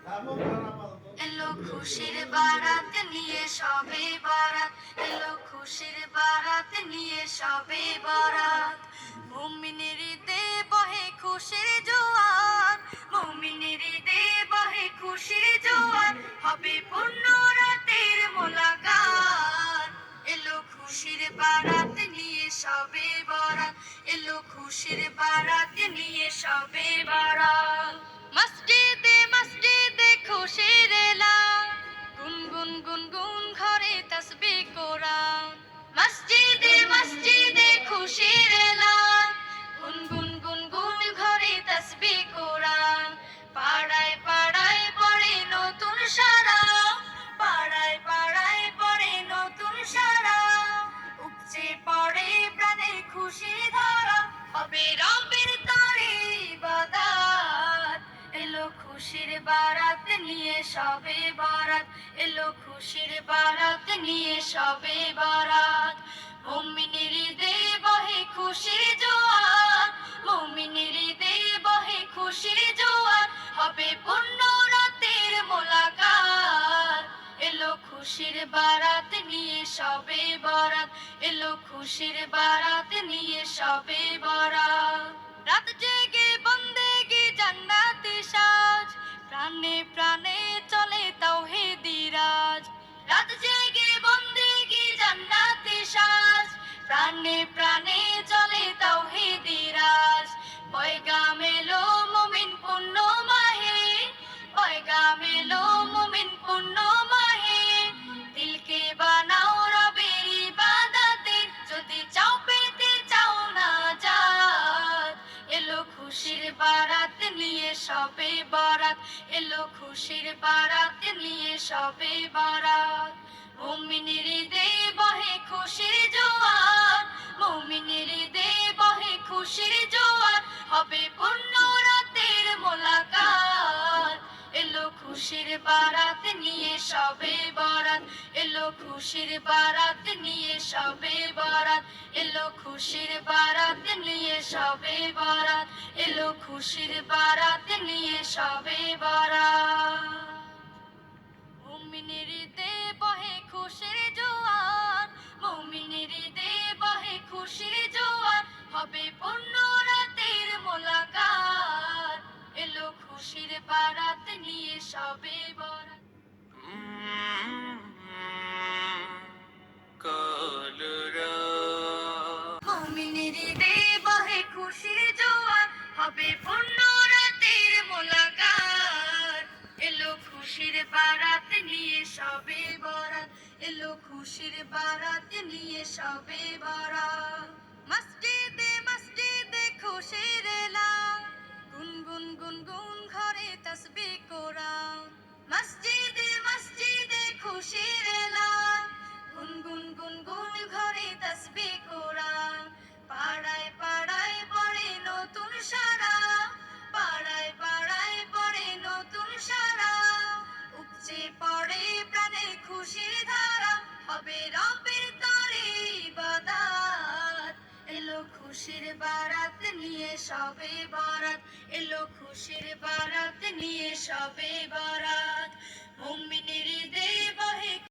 এলো খুশির বারাত নিয়ে সবে বরাত, এলো খুশির বারাত নিয়ে সবে বরাত। মুমিনের ঈদে বহে খুশির জোয়ার, মুমিনের ঈদে বহে খুশির জোয়ার, হবে পূর্ণ রাতের মোলাকাত। এলো খুশির বারাত নিয়ে সবে বরাত, এলো খুশির বারাত নিয়ে সবে বরাত। মসজিদে মসজিদে খুশির এলান, গুনগুন গুনগুন ঘরে তাসবিহ কোরআন। মসজিদে মসজিদে খুশির এলান, গুনগুন গুনগুন ঘরে তাসবিহ কোরআন। পাড়ায় পাড়ায় পড়ে নতুন সারা, পাড়ায় পাড়ায় পড়ে নতুন সারা। উপচে পড়ে প্রাণে খুশির ধারা, হবে রবের তরে ইবাদত। এলো খুশির বারাত নিয়ে সবে বরাত, এলো খুশির বারাত নিয়ে সবে বরাত। মুমিনের ঈদে বহে খুশির জোয়ার, মুমিনের ঈদে বহে খুশির জোয়ার, হবে পূর্ণ রাতের মোলাকাত। এলো খুশির বারাত নিয়ে সবে বরাত, এলো খুশির বারাত নিয়ে সবে বরাত। রাত জেগে বন্দেগি জান্নাতি সাজ, প্রাণে প্রাণে চলে তাওহীদি রাজ। রাত জেগে বন্দেগি জান্নাতি সাজ, প্রাণে প্রাণে চলে তাওহীদি রাজ। পয়গাম এলো মুমিন পূর্ণ মাহে, পয়গাম এলো মুমিন পূর্ণ মাহে। দিলকে বানাও রবের ইবাদতে, যদি চাও পেতে চাও না জাত। এলো খুশির বারাত নিয়ে সবে বরাত, এলো খুশির বারাত নিয়ে সবে বরাত। মুমিনের ঈদে বহে খুশির জোয়ার, মুমিনের ঈদে বহে খুশির জোয়ার, হবে পূর্ণ রাতের মোলাকাত। এলো খুশির বারাত নিয়ে সবে বরাত, এলো খুশির বারাত নিয়ে সবে বরাত, এলো খুশির বারাত নিয়ে সবে বরাত, এলো খুশির বারাত নিয়ে সবে বরাত। মুমিনের ঈদে বহে খুশির জোয়ার, মুমিনের ঈদে বহে খুশির জোয়ার, হবে পূর্ণ রাতের মোলাকাত। এলো খুশির বারাত নিয়ে সবে বরাত। মুমিনের ঈদে বহে খুশির জোয়ার, হবে পূর্ণ রাতের মোলাকাত। এলো খুশির বারাত নিয়ে সবে বরাত, এলো খুশির বারাত নিয়ে সবে বরাত। মসজিদে মসজিদে খুশির এলান, গুনগুন গুনগুন ঘরে তাসবিহ কোরআন। মসজিদে মসজিদে খুশির এলান, গুনগুন গুনগুন ঘরে তাসবিহ কোরআন। পাড়ায় পাড়ায় পড়ে নতুন সারা, পাড়ায় পাড়ায় পড়ে নতুন সারা। উপচে পড়ে প্রাণে খুশির ধারা, হবে রবের তরে ইবাদত। এলো খুশির বারাত নিয়ে সবে বরাত, এলো খুশির বারাত নিয়ে সবে বরাত। মুমিনের ঈদে